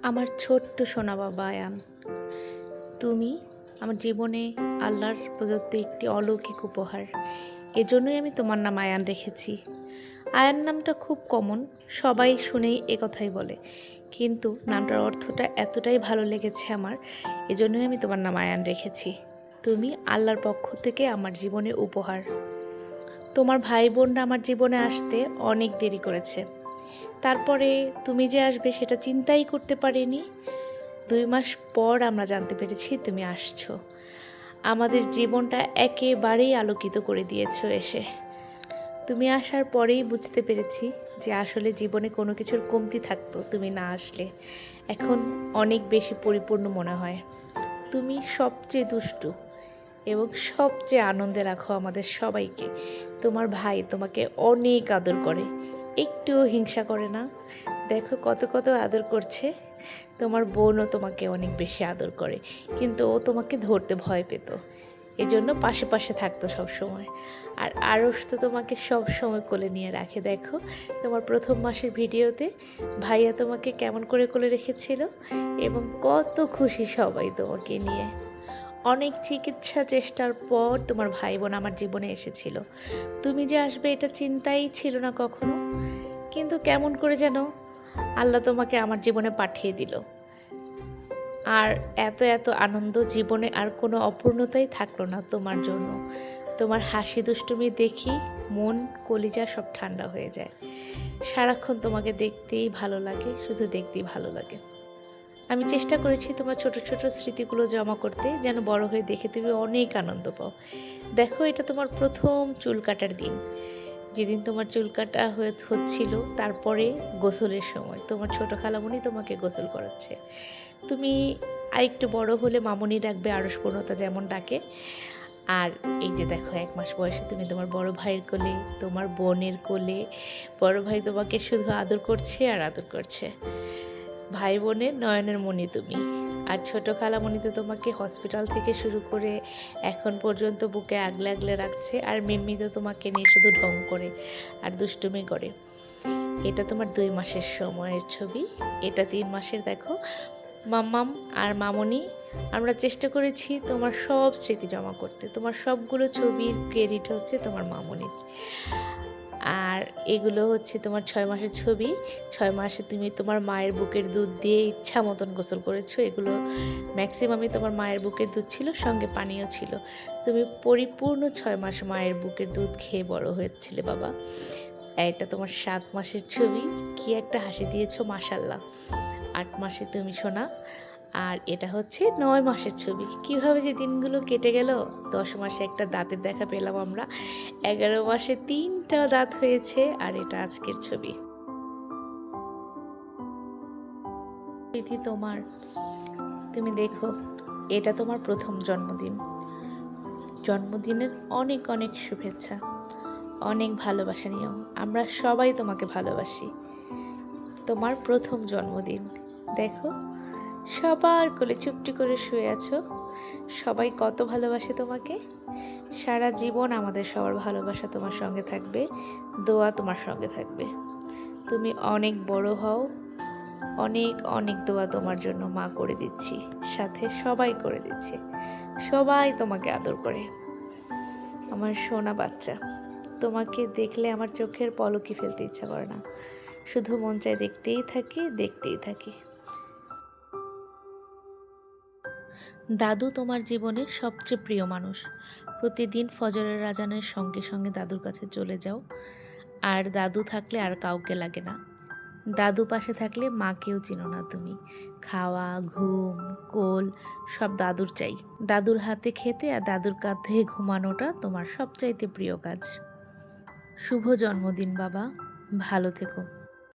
আমার ছোট্ট সোনা বাবা আয়ান, তুমি আমার জীবনে আল্লাহর প্রদত্ত একটি অলৌকিক উপহার। এজন্যই আমি তোমার নাম আয়ান রেখেছি। আয়ান নামটা খুব কমন, সবাই শুনেই কথাই বলে, কিন্তু নামটার অর্থটা এতটাই ভালো লেগেছে আমার, এজন্যই আমি তোমার নাম আয়ান রেখেছি। তুমি আল্লাহর পক্ষ থেকে আমার জীবনে উপহার। তোমার ভাই বোনরা আমার জীবনে আসতে অনেক দেরি করেছে, তারপরে তুমি যে আসবে সেটা চিন্তাই করতে পারিনি। 2 মাস পর আমরা জানতে পেরেছি তুমি আসছো। আমাদের জীবনটা একেবারেই আলোকিত করে দিয়েছো এসে। তুমি আসার পরেই বুঝতে পেরেছি যে আসলে জীবনে কোনো কিছুর কমতি থাকতো তুমি না আসলে। এখন অনেক বেশি পরিপূর্ণ মনে হয়। তুমি সবচেয়ে দুষ্টু এবং সবচেয়ে আনন্দে রাখো আমাদের সবাইকে। তোমার ভাই তোমাকে অনেক আদর করে, একটুও হিংসা করে না। দেখো কত কত আদর করছে। তোমার বোনও তোমাকে অনেক বেশি আদর করে, কিন্তু ও তোমাকে ধরতে ভয় পেত, এজন্য পাশে পাশে থাকতো সব সময়। আর আরশ তো তোমাকে সব সময় কোলে নিয়ে রাখে। দেখো তোমার প্রথম মাসের ভিডিওতে ভাইয়া তোমাকে কেমন করে কোলে রেখেছিল, এবং কত খুশি সবাই তোমাকে নিয়ে। অনেক চিকিৎসা চেষ্টার পর তোমার ভাই বোন আমার জীবনে এসেছিল। তুমি যে আসবে এটা চিন্তাই ছিল না কখনো, কিন্তু কেমন করে যেন আল্লাহ তোমাকে আমার জীবনে পাঠিয়ে দিল। আর এত এত আনন্দ জীবনে আর কোনো অপূর্ণতাই থাকলো না তোমার জন্য। তোমার হাসি দুষ্টুমি দেখি মন কলিজা সব ঠান্ডা হয়ে যায়। সারাক্ষণ তোমাকে দেখতেই ভালো লাগে, শুধু দেখতেই ভালো লাগে। আমি চেষ্টা করেছি তোমার ছোট ছোট স্মৃতিগুলো জমা করতে, যেন বড় হয়ে দেখে তুমি অনেক আনন্দ পাও। দেখো এটা তোমার প্রথম চুল কাটার দিন, যেদিন তোমার চুল কাটা হচ্ছিল, তারপরে গোসলের সময় তোমার ছোট খালামণি তোমাকে গোসল করাচ্ছে। তুমি আরেকটু বড় হলে মামনি ডাকবে, আড়সপূর্ণতা যেমন ডাকে। আর এই যে দেখো 1 মাস বয়সে তুমি তোমার বড় ভাইয়ের কোলে, তোমার বোনের কোলে। বড় ভাই তোমাকে শুধু আদর করছে আর আদর করছে। ভাই বোনের নয়নের মণি তুমি। আর ছোট খালামণি তো তোমাকে হসপিটাল থেকে শুরু করে এখন পর্যন্ত বুকে আগলে আগলে রাখছে। আর মিম্মি তো তোমাকে নিয়ে শুধু ঢং করে আর দুষ্টুমি করে। এটা তোমার 2 মাসের সময়ের ছবি, এটা 3 মাসের। দেখো মাম্মাম আর মামনি, আমরা চেষ্টা করেছি তোমার সব স্মৃতি জমা করতে। তোমার সবগুলো ছবির ক্রেডিট হচ্ছে তোমার মামনির। আর এগুলো হচ্ছে তোমার 6 মাসের ছবি। 6 মাসে তুমি তোমার মায়ের বুকের দুধ দিয়ে ইচ্ছা মতন গোসল করেছো। এগুলো ম্যাক্সিমামই তোমার মায়ের বুকের দুধ ছিল, সঙ্গে পানীয় ছিল। তুমি পরিপূর্ণ 6 মাস মায়ের বুকের দুধ খেয়ে বড় হয়েছিলে বাবা। এটা তোমার 7 মাসের ছবি, কি একটা হাসি দিয়েছো মাশাল্লাহ। 8 মাসে তুমি শোনা। আর এটা হচ্ছে 9 মাসের ছবি। কিভাবে যে দিনগুলো কেটে গেল। 10 মাসে একটা দাঁতের দেখা পেলাম আমরা। 11 মাসে 3টা দাঁত হয়েছে। আর এটা আজকের ছবি। তিথি তোমার, তুমি দেখো এটা তোমার প্রথম জন্মদিন। জন্মদিনের অনেক অনেক শুভেচ্ছা, অনেক ভালোবাসা নিও। আমরা সবাই তোমাকে ভালোবাসি। তোমার প্রথম জন্মদিন। দেখো সবার কোলে চুপটি করে শুয়ে আছো। সবাই কত ভালোবাসে তোমাকে। সারা জীবন আমাদের সবার ভালোবাসা তোমার সঙ্গে থাকবে, দোয়া তোমার সঙ্গে থাকবে। তুমি অনেক বড় হও। অনেক অনেক দোয়া তোমার জন্য মা করে দিচ্ছি, সাথে সবাই করে দিচ্ছে। সবাই তোমাকে আদর করে। আমার সোনা বাচ্চা, তোমাকে দেখলে আমার চোখের পলকই ফেলতে ইচ্ছা করে না, শুধু মন চায় দেখতেই থাকি দেখতেই থাকি। দাদু তোমার জীবনের সবচেয়ে প্রিয় মানুষ। প্রতিদিন ফজরের আজানের সঙ্গে সঙ্গে দাদুর কাছে চলে যাও। আর দাদু থাকলে আর কাউকে লাগে না। দাদু পাশে থাকলে মাকেও চিনো না তুমি। খাওয়া, ঘুম, কোল সব দাদুর চাই। দাদুর হাতে খেতে আর দাদুর কাঁধে ঘুমানোটা তোমার সবচাইতে প্রিয় কাজ। শুভ জন্মদিন বাবা, ভালো থেকো।